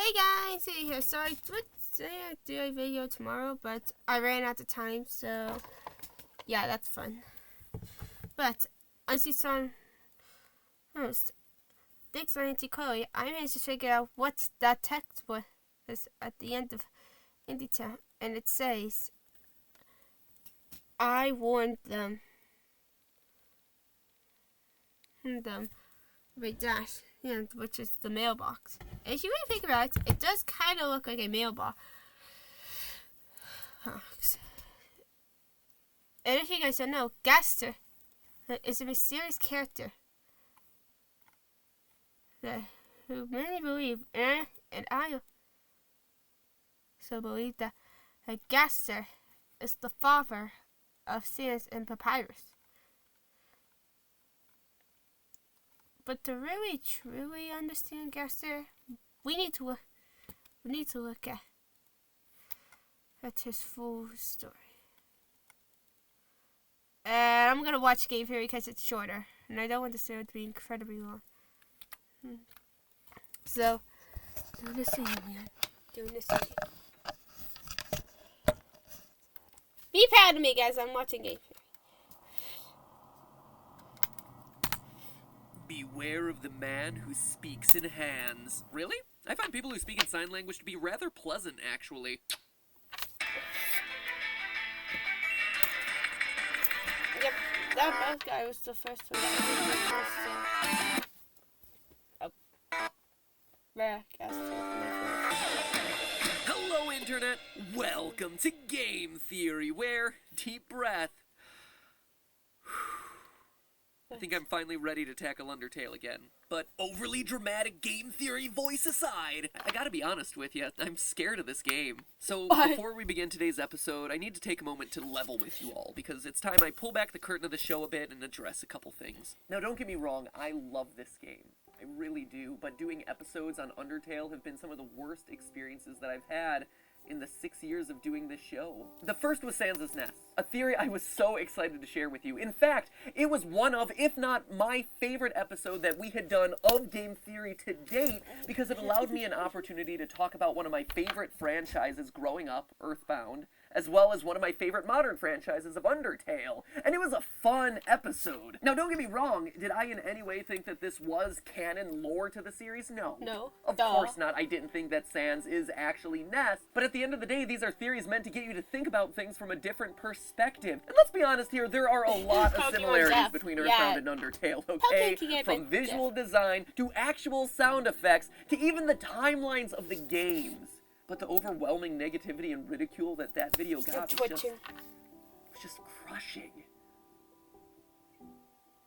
Hey guys, Izzy here. Sorry, I do a video tomorrow, but I ran out of time, so yeah, that's fun. But as you saw host, thanks for INDIETALE, I managed to figure out what that text was at the end of INDIETALE, and it says, I warned them. Right, dash, which is the mailbox. If you really think about it, it does kind of look like a mailbox. And if you guys don't know, Gaster is a mysterious character who many believe, and I also believe that Gaster is the father of Sans and Papyrus. But to really truly understand Gaster, we need to look at his full story. And I'm gonna watch Game Theory because it's shorter, and I don't want the story to be incredibly long. So, doing this again, man. Doing this again. Be proud of me, guys. I'm watching Game Theory. Beware of the man who speaks in hands. Really? I find people who speak in sign language to be rather pleasant, actually. Yep, that guy was the first one that was Hello, Internet! Welcome to Game Theory, where, deep breath, I think I'm finally ready to tackle Undertale again. But overly dramatic game theory voice aside, I gotta be honest with you, I'm scared of this game. So before we begin today's episode, I need to take a moment to level with you all, because it's time I pull back the curtain of the show a bit and address a couple things. Now don't get me wrong, I love this game. I really do, but doing episodes on Undertale have been some of the worst experiences that I've had in the 6 years of doing this show. The first was Sans' Nest, a theory I was so excited to share with you. In fact, it was one of, if not my favorite episode that we had done of Game Theory to date, because it allowed me an opportunity to talk about one of my favorite franchises growing up, Earthbound, as well as one of my favorite modern franchises of Undertale. And it was a fun episode. Now, don't get me wrong, did I in any way think that this was canon lore to the series? No. No. Of course not. I didn't think that Sans is actually Nest. But at the end of the day, these are theories meant to get you to think about things from a different perspective. And let's be honest here, there are a lot of similarities between Earthbound and Undertale, okay? From visual design to actual sound effects to even the timelines of the games. But the overwhelming negativity and ridicule that video got was just crushing.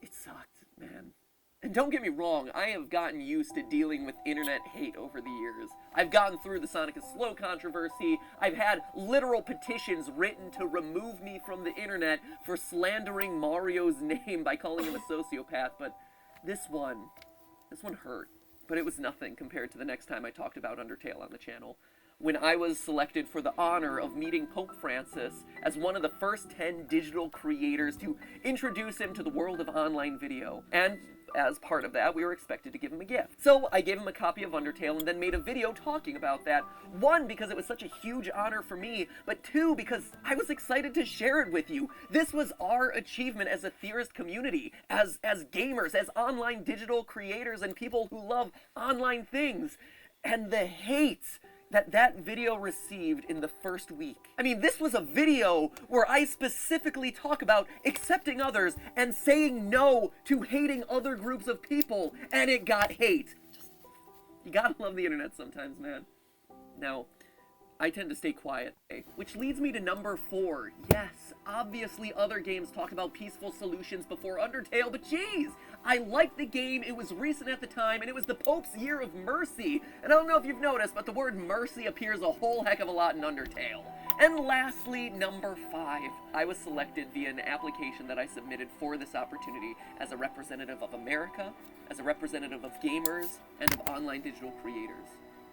It sucked, man. And don't get me wrong, I have gotten used to dealing with internet hate over the years. I've gotten through the Sonic is Slow controversy. I've had literal petitions written to remove me from the internet for slandering Mario's name by calling him a sociopath, but this one hurt. But it was nothing compared to the next time I talked about Undertale on the channel, when I was selected for the honor of meeting Pope Francis as one of the first 10 digital creators to introduce him to the world of online video. And as part of that, we were expected to give him a gift. So I gave him a copy of Undertale and then made a video talking about that. One, because it was such a huge honor for me, but two, because I was excited to share it with you. This was our achievement as a theorist community, as gamers, as online digital creators and people who love online things. And the hate that video received in the first week. I mean, this was a video where I specifically talk about accepting others and saying no to hating other groups of people, and it got hate. You gotta love the internet sometimes, man. Now, I tend to stay quiet, which leads me to number 4. Yes, obviously other games talk about peaceful solutions before Undertale, but geez, I liked the game, it was recent at the time, and it was the Pope's Year of Mercy. And I don't know if you've noticed, but the word mercy appears a whole heck of a lot in Undertale. And lastly, number 5. I was selected via an application that I submitted for this opportunity as a representative of America, as a representative of gamers, and of online digital creators.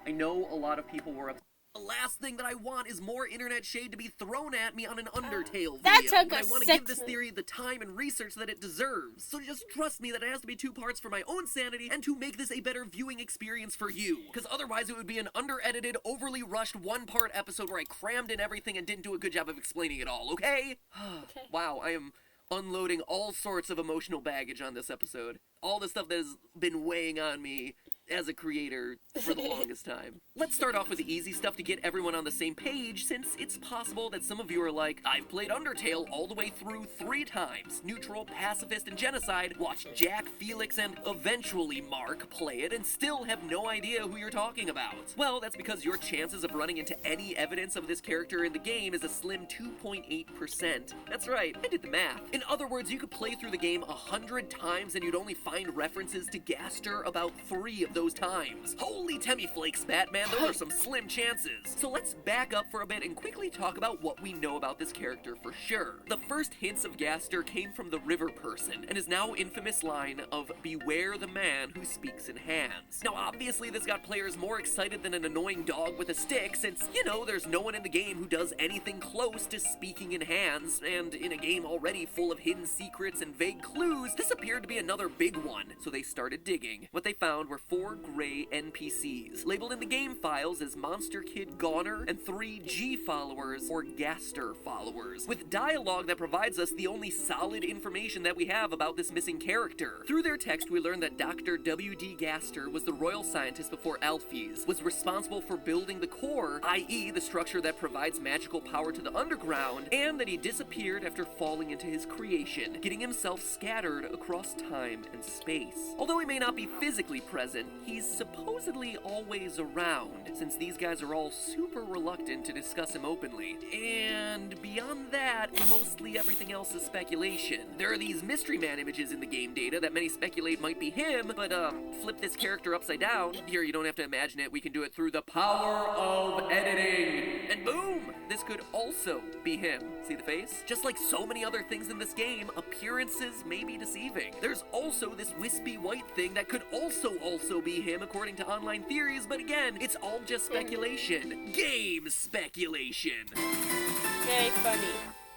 I know a lot of people were upset The last thing that I want is more internet shade to be thrown at me on an Undertale video. That took But I us want to 6 give this theory the time and research that it deserves. So just trust me that it has to be 2 parts for my own sanity and to make this a better viewing experience for you. Because otherwise it would be an under-edited, overly rushed 1-part episode where I crammed in everything and didn't do a good job of explaining it all, okay? Okay. Wow, I am unloading all sorts of emotional baggage on this episode. All the stuff that has been weighing on me as a creator for the longest time. Let's start off with the easy stuff to get everyone on the same page, since it's possible that some of you are like, I've played Undertale all the way through 3 times. Neutral, Pacifist, and Genocide, watched Jack, Felix, and eventually Mark play it and still have no idea who you're talking about. Well, that's because your chances of running into any evidence of this character in the game is a slim 2.8%. That's right, I did the math. In other words, you could play through the game 100 times and you'd only find references to Gaster about 3 of those times. Holy Temiflakes, Batman, those are some slim chances. So let's back up for a bit and quickly talk about what we know about this character for sure. The first hints of Gaster came from the River Person and his now infamous line of "Beware the man who speaks in hands." Now obviously this got players more excited than an annoying dog with a stick, since, you know, there's no one in the game who does anything close to speaking in hands, and in a game already full of hidden secrets and vague clues, this appeared to be another big one. So they started digging. What they found were 4 gray NPCs, labeled in the game files as Monster Kid Goner and 3 G followers, or Gaster followers, with dialogue that provides us the only solid information that we have about this missing character. Through their text, we learn that Dr. W.D. Gaster was the royal scientist before Alphys, was responsible for building the core, i.e. the structure that provides magical power to the underground, and that he disappeared after falling into his creation, getting himself scattered across time and space. Although he may not be physically present, he's supposedly always around, since these guys are all super reluctant to discuss him openly. And beyond that, mostly everything else is speculation. There are these Mystery Man images in the game data that many speculate might be him, but flip this character upside down. Here, you don't have to imagine it, we can do it through the power of editing. And boom! This could also be him. See the face? Just like so many other things in this game, appearances may be deceiving. There's also this wispy white thing that could also be him according to online theories, but again, it's all just speculation. Game speculation. Very funny.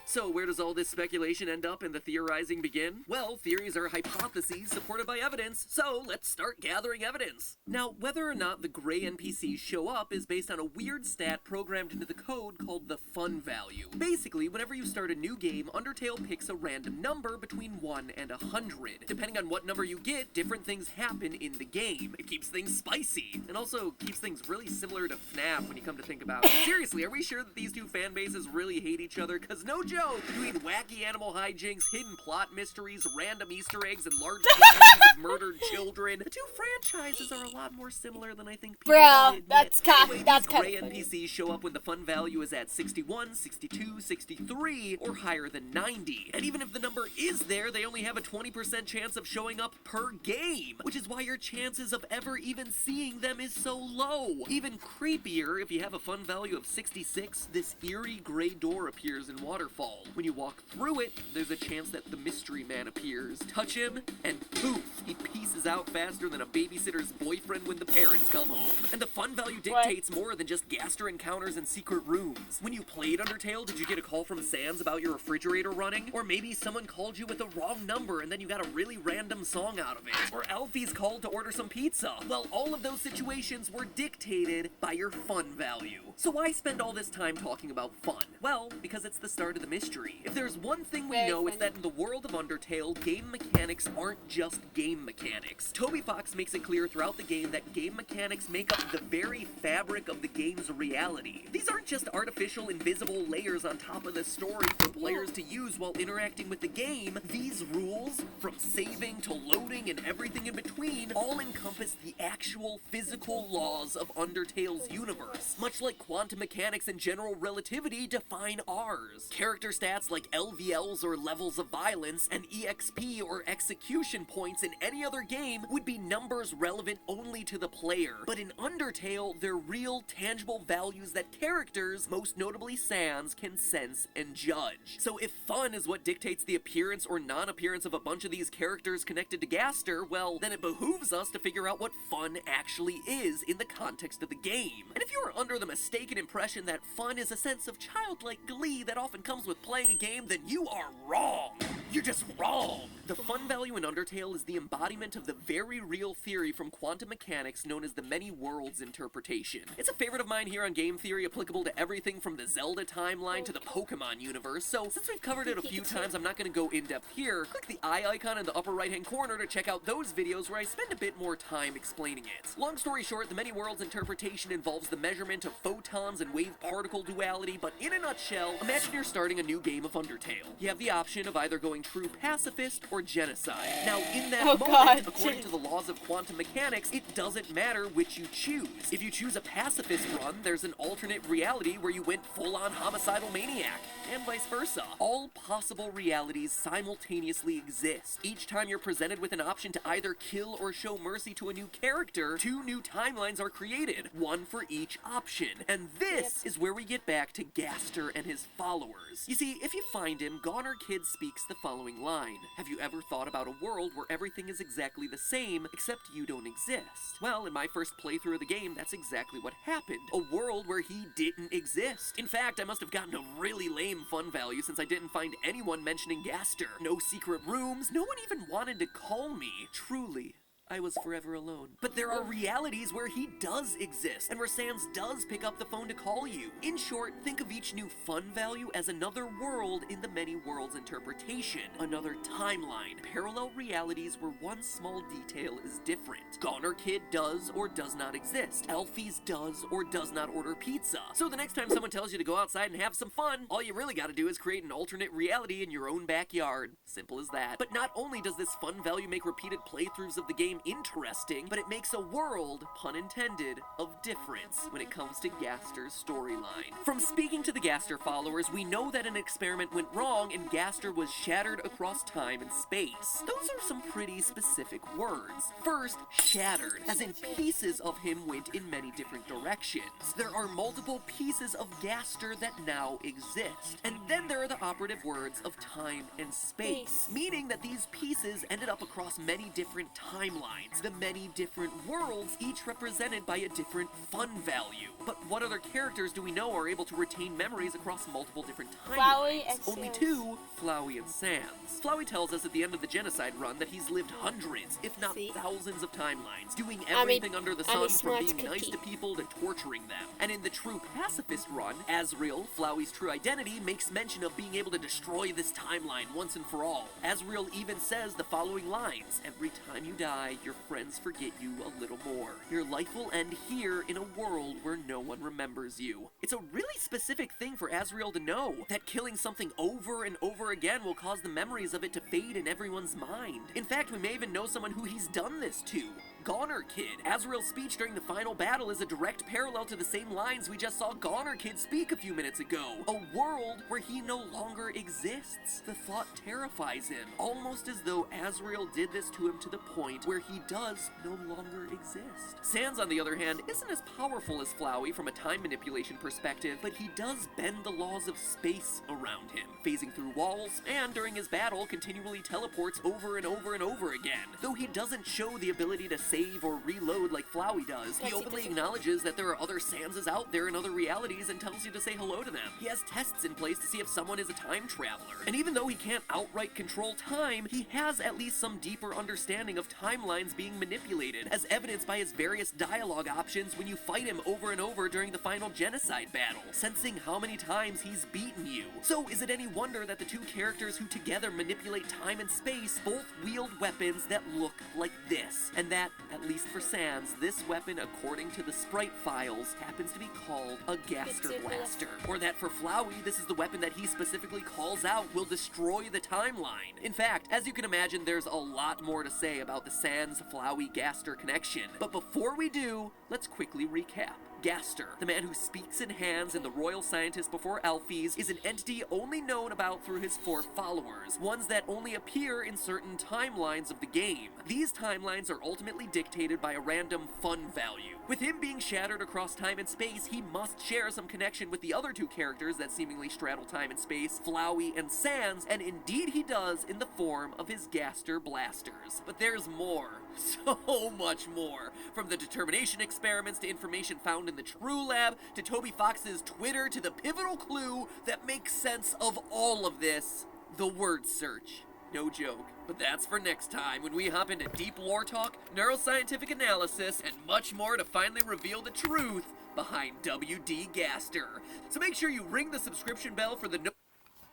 So where does all this speculation end up and the theorizing begin? Well, theories are hypotheses supported by evidence, so let's start gathering evidence. Now, whether or not the gray NPCs show up is based on a weird stat programmed into the code called the fun value. Basically, whenever you start a new game, Undertale picks a random number between 1 and 100. Depending on what number you get, different things happen in the game. It keeps things spicy, and also keeps things really similar to FNAF when you come to think about it. Seriously, are we sure that these 2 fan bases really hate each other? Cause no joke, between wacky animal hijinks, hidden plot mysteries, random Easter eggs, and large quantities of murdered children, the 2 franchises are a lot more similar than I think people Bro, admit. that's kind of Gray funny. NPCs show up when the fun value is at 61, 62, 63, or higher than 90. And even if the number is there, they only have a 20% chance of showing up per game, which is why your chances of ever even seeing them is so low. Even creepier, if you have a fun value of 66, this eerie gray door appears in Waterfall. When you walk through it, there's a chance that the mystery man appears. Touch him, and poof, he pieces out faster than a babysitter's boyfriend when the parents come home. And the fun value dictates more than just Gaster encounters and secret rooms. When you played Undertale, did you get a call from Sans about your refrigerator running? Or maybe someone called you with the wrong number and then you got a really random song out of it? Or Alfie's called to order some pizza? Well, all of those situations were dictated by your fun value. So why spend all this time talking about fun? Well, because it's the start of the mystery. If there's one thing we know, it's that in the world of Undertale, game mechanics aren't just game mechanics. Toby Fox makes it clear throughout the game that game mechanics make up the very fabric of the game's reality. These aren't just artificial, invisible layers on top of the story for players to use while interacting with the game. These rules, from saving to loading and everything in between, all encompass the actual physical laws of Undertale's universe, much like quantum mechanics and general relativity define ours. Characters character stats like LVLs or levels of violence, and EXP or execution points in any other game would be numbers relevant only to the player. But in Undertale, they're real, tangible values that characters, most notably Sans, can sense and judge. So if fun is what dictates the appearance or non-appearance of a bunch of these characters connected to Gaster, well, then it behooves us to figure out what fun actually is in the context of the game. And if you are under the mistaken impression that fun is a sense of childlike glee that often comes with playing a game, then you are wrong. You're just wrong. The fun value in Undertale is the embodiment of the very real theory from quantum mechanics known as the many worlds interpretation. It's a favorite of mine here on Game Theory, applicable to everything from the Zelda timeline to the Pokemon universe, so since we've covered it a few times, I'm not going to go in depth here. Click the eye icon in the upper right hand corner to check out those videos where I spend a bit more time explaining it. Long story short, the many worlds interpretation involves the measurement of photons and wave particle duality, but in a nutshell, imagine you're starting a new game of Undertale. You have the option of either going true pacifist or genocide. Now, in that moment, according to the laws of quantum mechanics, it doesn't matter which you choose. If you choose a pacifist run, there's an alternate reality where you went full-on homicidal maniac, and vice versa. All possible realities simultaneously exist. Each time you're presented with an option to either kill or show mercy to a new character, two new timelines are created, one for each option. And this is where we get back to Gaster and his followers. You see, if you find him, Goner Kid speaks the following line: "Have you ever thought about a world where everything is exactly the same, except you don't exist?" Well, in my first playthrough of the game, that's exactly what happened. A world where he didn't exist. In fact, I must have gotten a really lame fun value since I didn't find anyone mentioning Gaster. No secret rooms, no one even wanted to call me. Truly, I was forever alone. But there are realities where he does exist, and where Sans does pick up the phone to call you. In short, think of each new fun value as another world in the many worlds interpretation. Another timeline. Parallel realities where one small detail is different. Goner Kid does or does not exist. Alphys does or does not order pizza. So the next time someone tells you to go outside and have some fun, all you really gotta do is create an alternate reality in your own backyard. Simple as that. But not only does this fun value make repeated playthroughs of the game interesting, but it makes a world, pun intended, of difference when it comes to Gaster's storyline. From speaking to the Gaster followers, we know that an experiment went wrong and Gaster was shattered across time and space. Those are some pretty specific words. First, shattered, as in pieces of him went in many different directions. There are multiple pieces of Gaster that now exist. And then there are the operative words of time and space, meaning that these pieces ended up across many different timelines. The many different worlds, each represented by a different fun value. But what other characters do we know are able to retain memories across multiple different timelines? Only two, Flowey and Sans. Flowey tells us at the end of the Genocide run that he's lived hundreds, if not thousands of timelines, doing everything under the sun from being nice to people to torturing them. And in the true pacifist run, Asriel, Flowey's true identity, makes mention of being able to destroy this timeline once and for all. Asriel even says the following lines: "Every time you die, your friends forget you a little more. Your life will end here in a world where no one remembers you." It's a really specific thing for Asriel to know, that killing something over and over again will cause the memories of it to fade in everyone's mind. In fact, we may even know someone who he's done this to. Goner Kid. Asriel's speech during the final battle is a direct parallel to the same lines we just saw Goner Kid speak a few minutes ago. A world where he no longer exists. The thought terrifies him, almost as though Asriel did this to him to the point where he does no longer exist. Sans, on the other hand, isn't as powerful as Flowey from a time manipulation perspective, but he does bend the laws of space around him, phasing through walls, and during his battle continually teleports over and over and over again. Though he doesn't show the ability to save or reload like Flowey does, he openly acknowledges that there are other Sanses out there in other realities and tells you to say hello to them. He has tests in place to see if someone is a time traveler. And even though he can't outright control time, he has at least some deeper understanding of timelines being manipulated, as evidenced by his various dialogue options when you fight him over and over during the final Genocide battle, sensing how many times he's beaten you. So is it any wonder that the two characters who together manipulate time and space both wield weapons that look like this, and that At least for Sans, this weapon, according to the sprite files, happens to be called a Gaster Blaster. Or that for Flowey, this is the weapon that he specifically calls out will destroy the timeline. In fact, as you can imagine, there's a lot more to say about the Sans-Flowey-Gaster connection. But before we do, let's quickly recap. Gaster, the man who speaks in hands in the Royal Scientist Before Alphys, is an entity only known about through his 4 followers, ones that only appear in certain timelines of the game. These timelines are ultimately dictated by a random fun value. With him being shattered across time and space, he must share some connection with the other 2 characters that seemingly straddle time and space, Flowey and Sans, and indeed he does in the form of his Gaster blasters. But there's more. So much more. From the determination experiments to information found in the True Lab, to Toby Fox's Twitter, to the pivotal clue that makes sense of all of this, the word search. No joke. But that's for next time, when we hop into deep lore talk, neuroscientific analysis, and much more to finally reveal the truth behind W.D. Gaster. So make sure you ring the subscription bell for the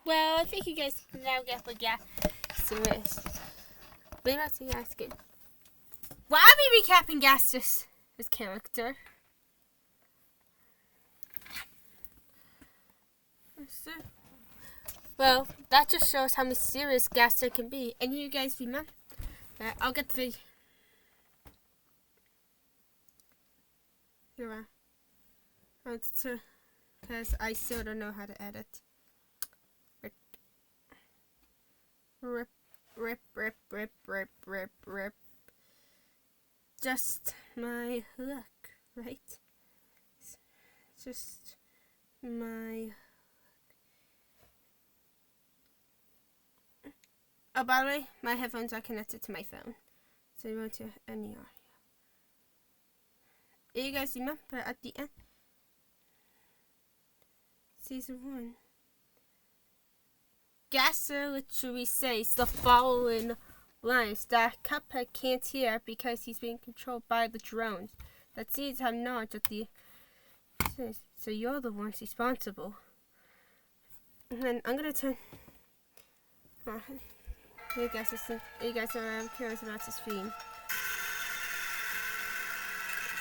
Well, I think you guys can now get the Gaster. But not to ask it. Why are we recapping Gaster's character? Well, that just shows how mysterious Gaster can be. And you guys remember that? I'll get the video. Here because I still don't know how to edit. Rip, rip, rip, rip, rip, rip, rip. Just my luck, right? Just my... Oh, by the way, my headphones are connected to my phone. So you won't hear any audio. You guys remember at the end? Season 1. Gaster literally says the following lines that Cuphead can't hear because he's being controlled by the drones that seems to have knowledge of the... So you're the ones responsible. And then I'm gonna turn... You guys are curious about this theme.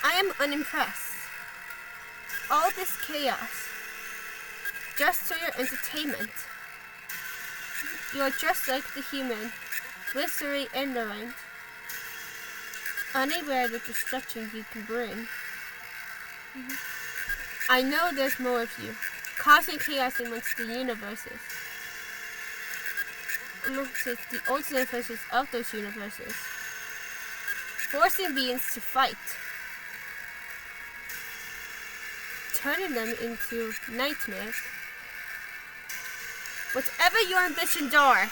I am unimpressed. All this chaos, just for your entertainment. You're just like the human, blissfully ignorant, unaware of the destruction you can bring. I know there's more of you, causing chaos amongst the universes. Amongst the alternate versions of those universes, forcing beings to fight, turning them into nightmares. Whatever your ambitions are,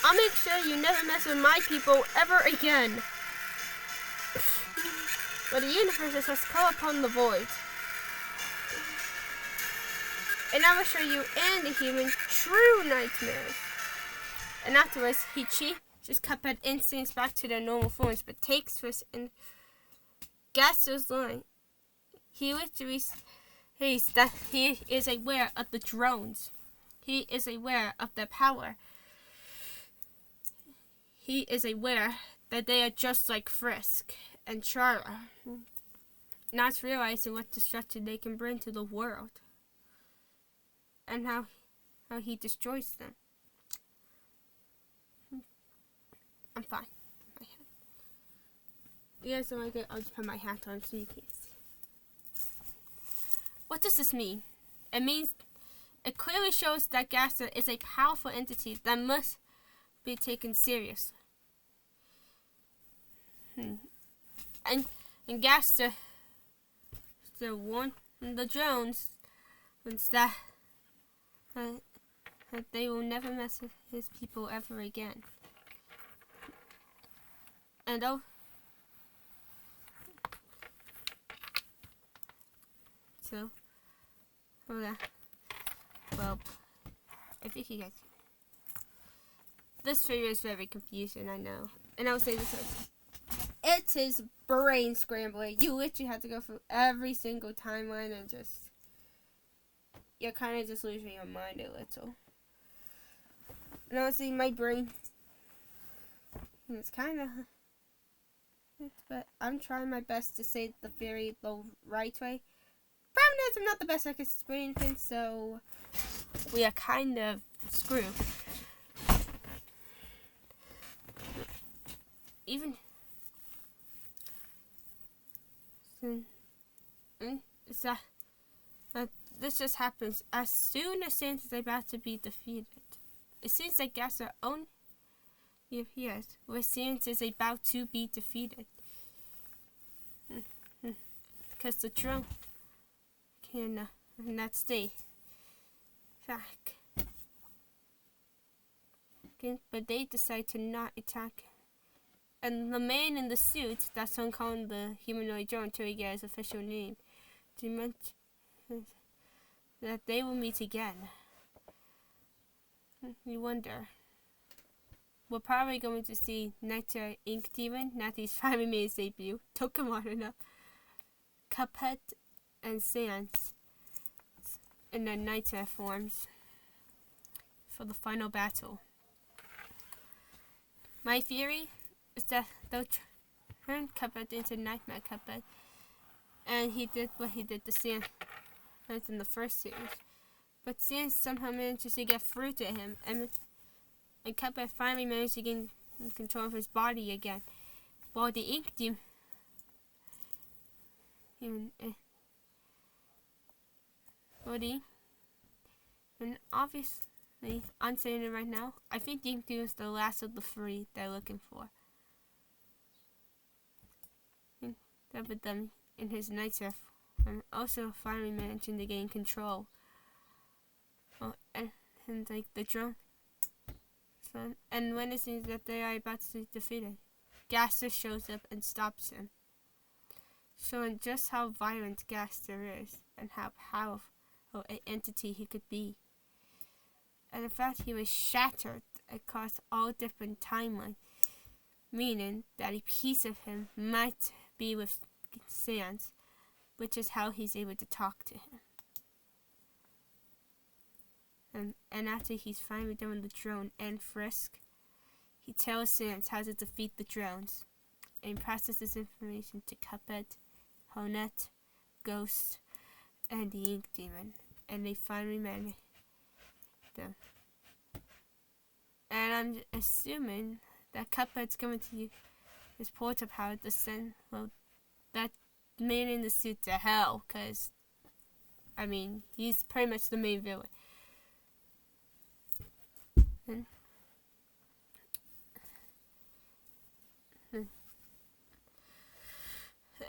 I'll make sure you never mess with my people ever again. But the universe has called upon the void. And I will show you and the human true nightmares. And afterwards, he changes Cuphead instincts back to their normal forms, but takes first in Gaster's line. He literally says that he is aware of the drones. He is aware of their power. He is aware that they are just like Frisk and Chara, not realizing what destruction they can bring to the world. And how he destroys them. I'm fine. My hat. You guys don't like it? I'll just put my hat on so you can see. What does this mean? It means it clearly shows that Gaster is a powerful entity that must be taken seriously. And Gaster, the one, the drones, that they will never mess with his people ever again. And well, I think you guys. This video is very confusing, I know. And I will say this first. It is brain scrambling. You literally have to go through every single timeline and you're kind of just losing your mind a little. And honestly, my brain, it's kind of but I'm trying my best to say the theory the right way. Problem is, I'm not the best at explaining things, so we are kind of screwed. Even is that this just happens as soon as Sans is about to be defeated. It seems like Gaster own appears where Sans is about to be defeated. Because the drone can not stay back. Okay, but they decide to not attack. And the man in the suit, that's what I'm calling the humanoid drone until he gets his official name, that they will meet again. You wonder. We're probably going to see Nectar Ink Demon, Natty's finally made his debut. Took him on enough. Cuphead and Sans in their nightmare forms for the final battle. My theory is that they'll turn Cuphead into Nightmare Cuphead, and he did what he did to Sans in the first series. But Sans somehow manages to get through to him, and Cuphead finally managed to gain control of his body again, while the Ink Demon and obviously, I'm saying it right now, I think the Ink Demon is the last of the three they're looking for. And that with them in his nightmare form, also finally managing to gain control. And like the drone. And when it seems that they are about to be defeated, Gaster shows up and stops him, showing just how violent Gaster is and how powerful an entity he could be. And in fact, he was shattered across all different timelines, meaning that a piece of him might be with Sans, which is how he's able to talk to him. And after he's finally done with the drone and Frisk, he tells Sans how to defeat the drones, and passes this information to Cuphead, Honette, Ghost, and the Ink Demon, and they finally manage them. And I'm assuming that Cuphead's going to use his portal power to send that man in the suit to hell, because, I mean, he's pretty much the main villain.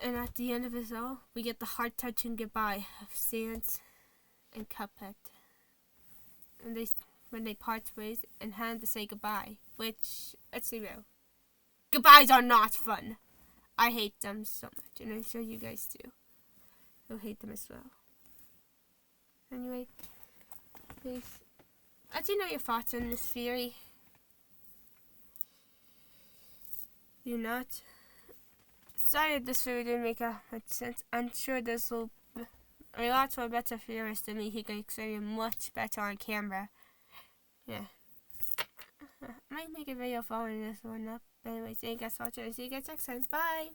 And at the end of it all, we get the heart-touching goodbye of Sans and Cuphead. And when they part ways and hand to say goodbye, which, let's be real, goodbyes are not fun. I hate them so much, and I'm sure you guys do. You'll hate them as well. Anyway, please, let me know your thoughts on this theory. Do not. Sorry if this video didn't make much sense. I'm sure this will be lots of better theorists than me. He can explain it much better on camera. Yeah. I might make a video following this one up. Anyway, thank you guys for watching. See you guys next time. Bye!